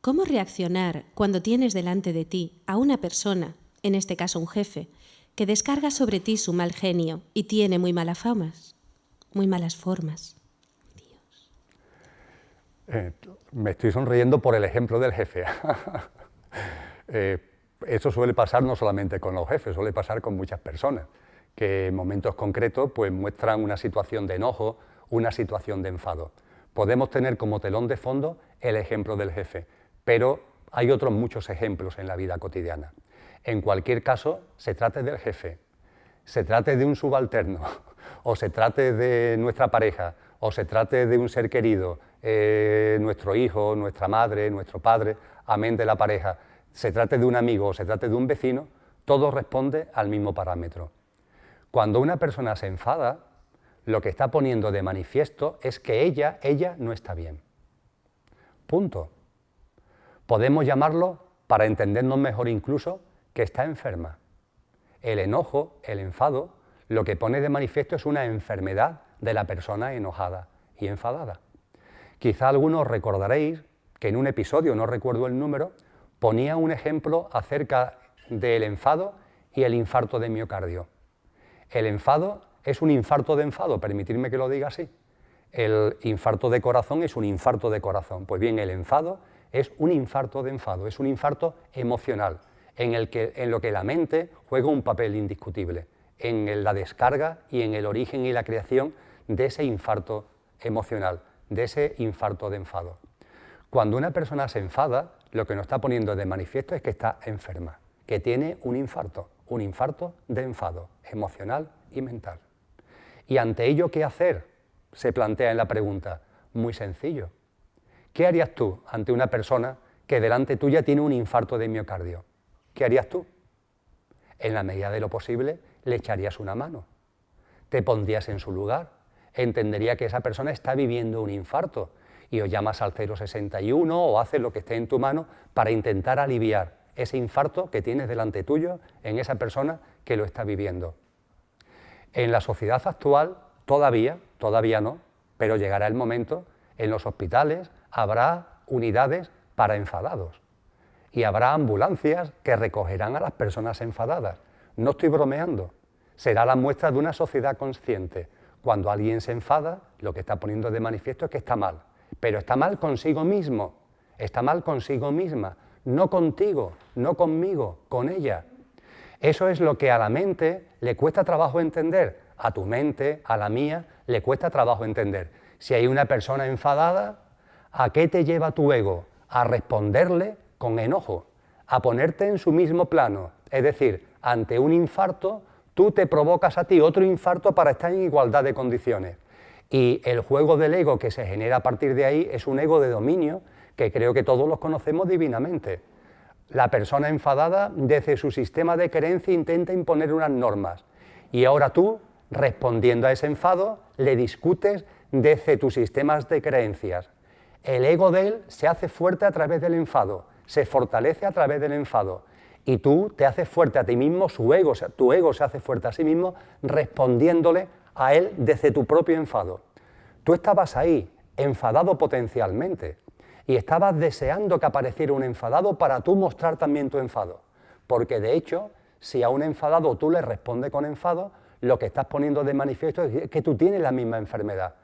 ¿Cómo reaccionar cuando tienes delante de ti a una persona, en este caso un jefe, que descarga sobre ti su mal genio y tiene muy malas famas, muy malas formas? Me estoy sonriendo por el ejemplo del jefe. Eso suele pasar no solamente con los jefes, suele pasar con muchas personas, que en momentos concretos pues, muestran una situación de enojo, una situación de enfado. Podemos tener como telón de fondo el ejemplo del jefe, pero hay otros muchos ejemplos en la vida cotidiana. En cualquier caso, se trate del jefe, se trate de un subalterno, o se trate de nuestra pareja, o se trate de un ser querido, nuestro hijo, nuestra madre, nuestro padre, amén de la pareja, se trate de un amigo o se trate de un vecino, todo responde al mismo parámetro. Cuando una persona se enfada, lo que está poniendo de manifiesto es que ella no está bien. Punto. Podemos llamarlo, para entendernos mejor incluso, que está enferma. El enojo, el enfado, lo que pone de manifiesto es una enfermedad de la persona enojada y enfadada. Quizá algunos recordaréis que en un episodio, no recuerdo el número, ponía un ejemplo acerca del enfado y el infarto de miocardio. El enfado es un infarto de enfado, permitidme que lo diga así. El infarto de corazón es un infarto de corazón. Pues bien, el enfado es un infarto de enfado, es un infarto emocional, en lo que la mente juega un papel indiscutible, en la descarga y en el origen y la creación de ese infarto emocional, de ese infarto de enfado. Cuando una persona se enfada, lo que nos está poniendo de manifiesto es que está enferma, que tiene un infarto de enfado emocional y mental. Y ante ello, ¿qué hacer? Se plantea en la pregunta. Muy sencillo. ¿Qué harías tú ante una persona que delante tuya tiene un infarto de miocardio? ¿Qué harías tú? En la medida de lo posible, le echarías una mano. Te pondrías en su lugar. Entendería que esa persona está viviendo un infarto y o llamas al 061 o haces lo que esté en tu mano para intentar aliviar ese infarto que tienes delante tuyo en esa persona que lo está viviendo. En la sociedad actual, todavía no, pero llegará el momento, en los hospitales habrá unidades para enfadados y habrá ambulancias que recogerán a las personas enfadadas. No estoy bromeando, será la muestra de una sociedad consciente. Cuando alguien se enfada, lo que está poniendo de manifiesto es que está mal, pero está mal consigo mismo, está mal consigo misma, no contigo, no conmigo, con ella. Eso es lo que a la mente le cuesta trabajo entender, a tu mente, a la mía, le cuesta trabajo entender. Si hay una persona enfadada, ¿a qué te lleva tu ego? A responderle con enojo, a ponerte en su mismo plano. Es decir, ante un infarto, tú te provocas a ti otro infarto para estar en igualdad de condiciones. Y el juego del ego que se genera a partir de ahí es un ego de dominio que creo que todos los conocemos divinamente. La persona enfadada, desde su sistema de creencia, intenta imponer unas normas. Y ahora tú, respondiendo a ese enfado, le discutes desde tus sistemas de creencias. El ego de él se hace fuerte a través del enfado, se fortalece a través del enfado. Y tú te haces fuerte a ti mismo, tu ego se hace fuerte a sí mismo, respondiéndole a él desde tu propio enfado. Tú estabas ahí, enfadado potencialmente, y estabas deseando que apareciera un enfadado para tú mostrar también tu enfado. Porque de hecho, si a un enfadado tú le respondes con enfado, lo que estás poniendo de manifiesto es que tú tienes la misma enfermedad.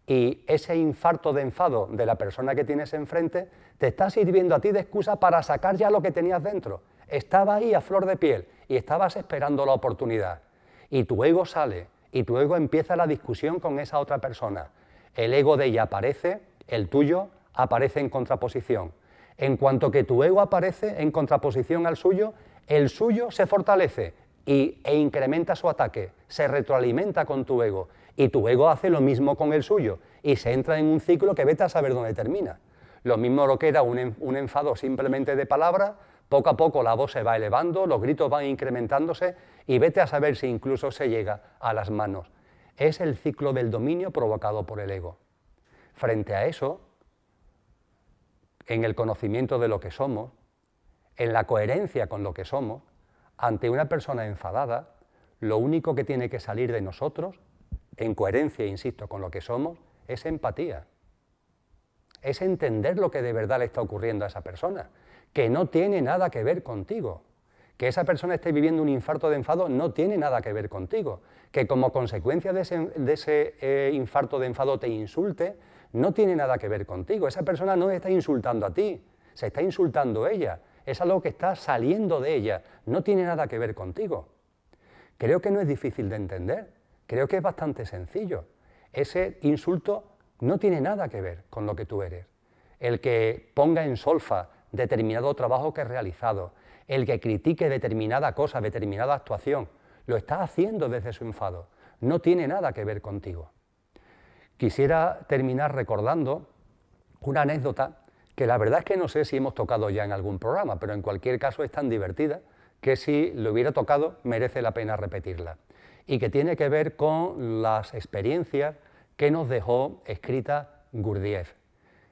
Y ese infarto de enfado de la persona que tienes enfrente te está sirviendo a ti de excusa para sacar ya lo que tenías dentro. Estaba ahí a flor de piel y estabas esperando la oportunidad. Y tu ego sale y tu ego empieza la discusión con esa otra persona. El ego de ella aparece, el tuyo aparece en contraposición. En cuanto que tu ego aparece en contraposición al suyo, el suyo se fortalece e incrementa su ataque, se retroalimenta con tu ego y tu ego hace lo mismo con el suyo y se entra en un ciclo que vete a saber dónde termina. Lo mismo lo que era un enfado simplemente de palabra, poco a poco la voz se va elevando, los gritos van incrementándose y vete a saber si incluso se llega a las manos. Es el ciclo del dominio provocado por el ego. Frente a eso, en el conocimiento de lo que somos, en la coherencia con lo que somos, ante una persona enfadada, lo único que tiene que salir de nosotros, en coherencia, insisto, con lo que somos, es empatía. es entender lo que de verdad le está ocurriendo a esa persona, que no tiene nada que ver contigo. Que esa persona esté viviendo un infarto de enfado no tiene nada que ver contigo. Que como consecuencia de ese infarto de enfado te insulte, no tiene nada que ver contigo. Esa persona no está insultando a ti, se está insultando ella. Es algo que está saliendo de ella, no tiene nada que ver contigo. Creo que no es difícil de entender, creo que es bastante sencillo. Ese insulto no tiene nada que ver con lo que tú eres. El que ponga en solfa determinado trabajo que has realizado, el que critique determinada cosa, determinada actuación, lo está haciendo desde su enfado, no tiene nada que ver contigo. Quisiera terminar recordando una anécdota que la verdad es que no sé si hemos tocado ya en algún programa, pero en cualquier caso es tan divertida que si lo hubiera tocado merece la pena repetirla, y que tiene que ver con las experiencias que nos dejó escrita Gurdjieff,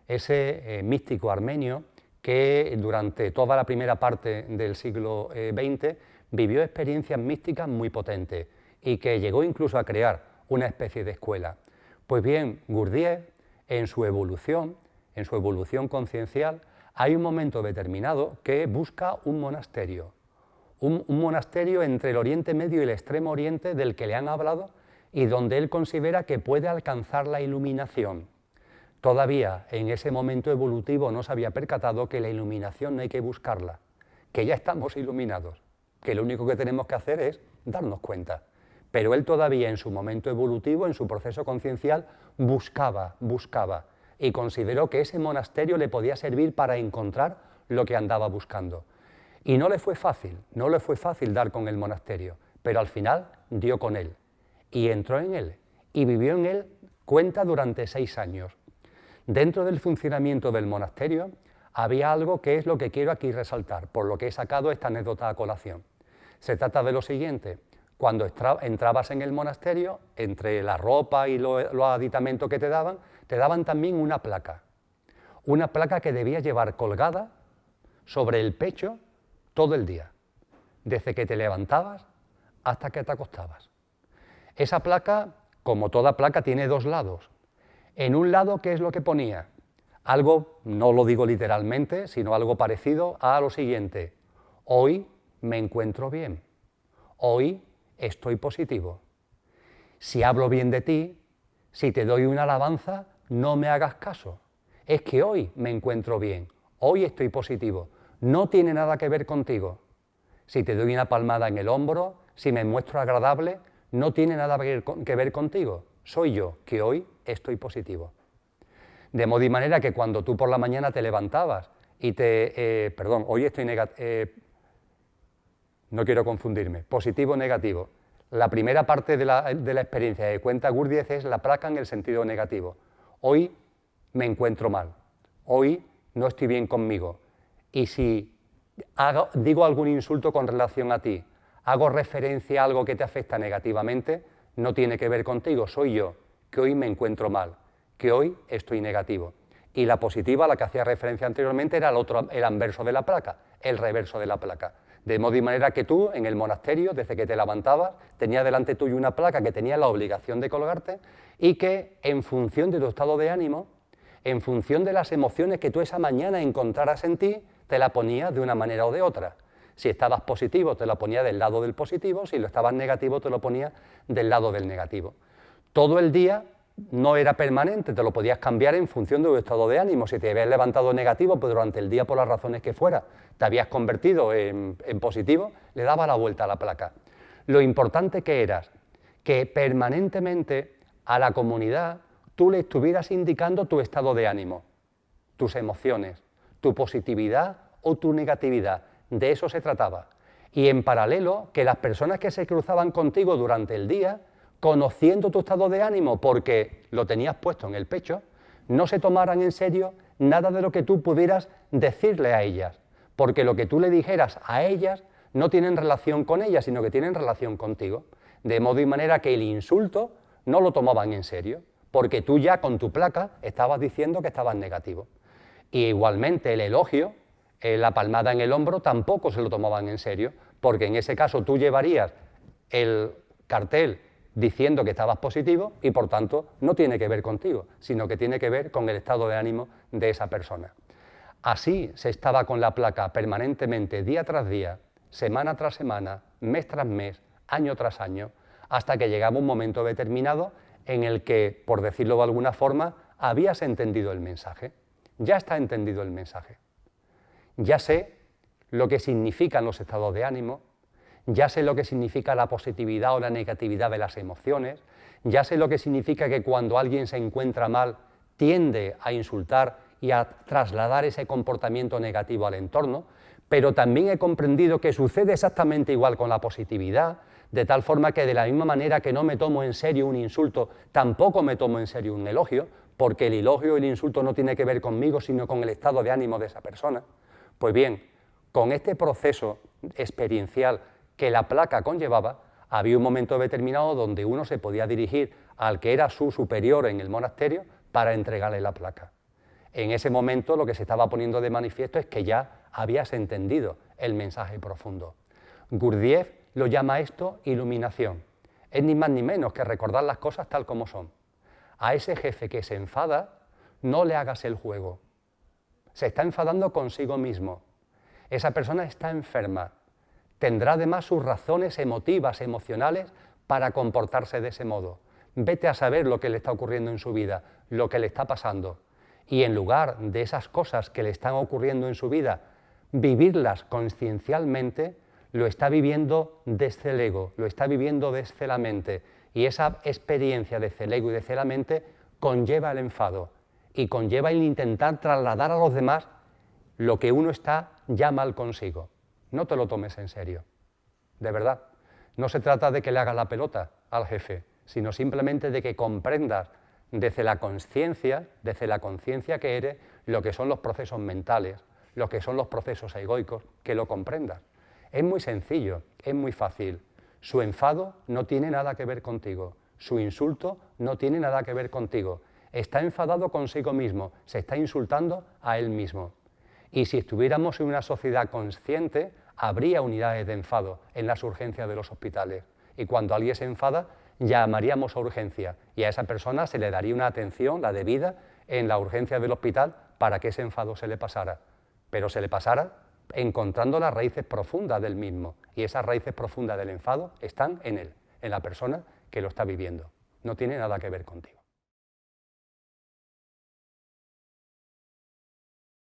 ese místico armenio que durante toda la primera parte del siglo XX vivió experiencias místicas muy potentes y que llegó incluso a crear una especie de escuela. Pues bien, Gurdjieff, en su evolución conciencial, hay un momento determinado que busca un monasterio entre el Oriente Medio y el Extremo Oriente del que le han hablado y donde él considera que puede alcanzar la iluminación. Todavía en ese momento evolutivo no se había percatado que la iluminación no hay que buscarla, que ya estamos iluminados, que lo único que tenemos que hacer es darnos cuenta. Pero él todavía en su momento evolutivo, en su proceso conciencial, buscaba, y consideró que ese monasterio le podía servir para encontrar lo que andaba buscando. Y no le fue fácil dar con el monasterio, pero al final dio con él, y entró en él, y vivió en él cuenta durante 6 años. Dentro del funcionamiento del monasterio había algo que es lo que quiero aquí resaltar, por lo que he sacado esta anécdota a colación. Se trata de lo siguiente: cuando entrabas en el monasterio, entre la ropa y los aditamentos que te daban también una placa que debías llevar colgada sobre el pecho todo el día, desde que te levantabas hasta que te acostabas. Esa placa, como toda placa, tiene 2 lados. En un lado, ¿qué es lo que ponía? Algo, no lo digo literalmente, sino algo parecido a lo siguiente: hoy me encuentro bien, hoy estoy positivo. Si hablo bien de ti, si te doy una alabanza, no me hagas caso. Es que hoy me encuentro bien, hoy estoy positivo, no tiene nada que ver contigo. Si te doy una palmada en el hombro, si me muestro agradable, no tiene nada que ver contigo. Soy yo, que hoy estoy positivo. De modo y manera que cuando tú por la mañana te levantabas y hoy estoy negativo, no quiero confundirme, positivo o negativo. La primera parte de la experiencia que cuenta Gurdjieff es la placa en el sentido negativo. Hoy me encuentro mal, hoy no estoy bien conmigo. Y si digo algún insulto con relación a ti, hago referencia a algo que te afecta negativamente, no tiene que ver contigo, soy yo, que hoy me encuentro mal, que hoy estoy negativo. Y la positiva, a la que hacía referencia anteriormente, era el anverso de la placa, el reverso de la placa. De modo y manera que tú, en el monasterio, desde que te levantabas, tenías delante tuyo una placa que tenía la obligación de colgarte y que, en función de tu estado de ánimo, en función de las emociones que tú esa mañana encontraras en ti, te la ponías de una manera o de otra. Si estabas positivo, te lo ponía del lado del positivo; si lo estabas negativo, te lo ponía del lado del negativo. Todo el día no era permanente, te lo podías cambiar en función de tu estado de ánimo. Si te habías levantado negativo, pues durante el día, por las razones que fuera, te habías convertido en positivo, le daba la vuelta a la placa. Lo importante que eras que permanentemente a la comunidad tú le estuvieras indicando tu estado de ánimo, tus emociones, tu positividad o tu negatividad. De eso se trataba. Y en paralelo, que las personas que se cruzaban contigo durante el día, conociendo tu estado de ánimo porque lo tenías puesto en el pecho, no se tomaran en serio nada de lo que tú pudieras decirle a ellas, porque lo que tú le dijeras a ellas no tienen relación con ellas, sino que tienen relación contigo. De modo y manera que el insulto no lo tomaban en serio, porque tú ya con tu placa estabas diciendo que estabas negativo. Y igualmente el elogio, la palmada en el hombro, tampoco se lo tomaban en serio, porque en ese caso tú llevarías el cartel diciendo que estabas positivo y por tanto no tiene que ver contigo, sino que tiene que ver con el estado de ánimo de esa persona. Así se estaba con la placa permanentemente, día tras día, semana tras semana, mes tras mes, año tras año, hasta que llegaba un momento determinado en el que, por decirlo de alguna forma, habías entendido el mensaje. Ya está entendido el mensaje. Ya sé lo que significan los estados de ánimo, ya sé lo que significa la positividad o la negatividad de las emociones, ya sé lo que significa que cuando alguien se encuentra mal tiende a insultar y a trasladar ese comportamiento negativo al entorno, pero también he comprendido que sucede exactamente igual con la positividad, de tal forma que de la misma manera que no me tomo en serio un insulto, tampoco me tomo en serio un elogio, porque el elogio y el insulto no tiene que ver conmigo, sino con el estado de ánimo de esa persona. Pues bien, con este proceso experiencial que la placa conllevaba, había un momento determinado donde uno se podía dirigir al que era su superior en el monasterio para entregarle la placa. En ese momento lo que se estaba poniendo de manifiesto es que ya habías entendido el mensaje profundo. Gurdjieff lo llama esto iluminación. Es ni más ni menos que recordar las cosas tal como son. A ese jefe que se enfada, no le hagas el juego. Se está enfadando consigo mismo. Esa persona está enferma. Tendrá además sus razones emotivas, emocionales, para comportarse de ese modo. Vete a saber lo que le está ocurriendo en su vida, lo que le está pasando. Y en lugar de esas cosas que le están ocurriendo en su vida, vivirlas consciencialmente, lo está viviendo desde el ego, lo está viviendo desde la mente. Y esa experiencia desde el ego y desde la mente conlleva el enfado y conlleva el intentar trasladar a los demás lo que uno está ya mal consigo. No te lo tomes en serio, de verdad. No se trata de que le hagas la pelota al jefe, sino simplemente de que comprendas desde la conciencia que eres, lo que son los procesos mentales, lo que son los procesos egoicos, que lo comprendas. Es muy sencillo, es muy fácil. Su enfado no tiene nada que ver contigo, su insulto no tiene nada que ver contigo. Está enfadado consigo mismo, se está insultando a él mismo. Y si estuviéramos en una sociedad consciente, habría unidades de enfado en las urgencias de los hospitales. Y cuando alguien se enfada, llamaríamos a urgencia y a esa persona se le daría una atención, la debida, en la urgencia del hospital para que ese enfado se le pasara. Pero se le pasara encontrando las raíces profundas del mismo. Y esas raíces profundas del enfado están en él, en la persona que lo está viviendo. No tiene nada que ver contigo.